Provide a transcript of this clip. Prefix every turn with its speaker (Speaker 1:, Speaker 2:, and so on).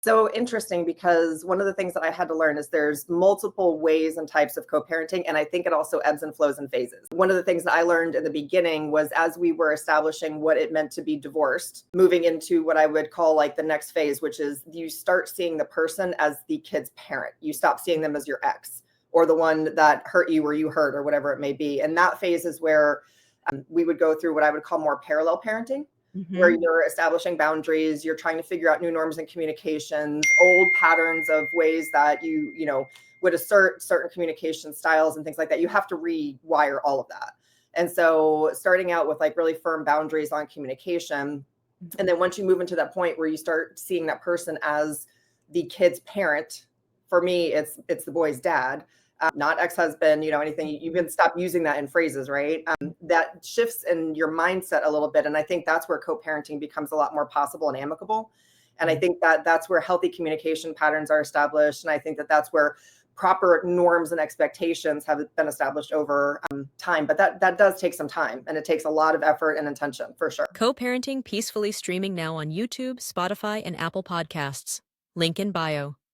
Speaker 1: So interesting, because one of the things that I had to learn is there's multiple ways and types of co-parenting, and I think it also ebbs and flows in phases. One of the things that I learned in the beginning was, as we were establishing what it meant to be divorced, moving into what I would call like the next phase, which is you start seeing the person as the kid's parent. You stop seeing them as your ex or the one that hurt you or you hurt or whatever it may be. And that phase is where we would go through what I would call more parallel parenting, where
Speaker 2: Mm-hmm.
Speaker 1: you're establishing boundaries, you're trying to figure out new norms and communications, old patterns of ways that you would assert certain communication styles and things like that. You have to rewire all of that. And so starting out with like really firm boundaries on communication. And then once you move into that point where you start seeing that person as the kid's parent, for me, it's the boy's dad, not ex-husband, anything. You can stop using that in phrases, right? That shifts in your mindset a little bit. And I think that's where co-parenting becomes a lot more possible and amicable. And I think that that's where healthy communication patterns are established. And I think that that's where proper norms and expectations have been established over time. But that does take some time, and it takes a lot of effort and intention for sure.
Speaker 3: Co-parenting peacefully streaming now on YouTube, Spotify, and Apple Podcasts. Link in bio.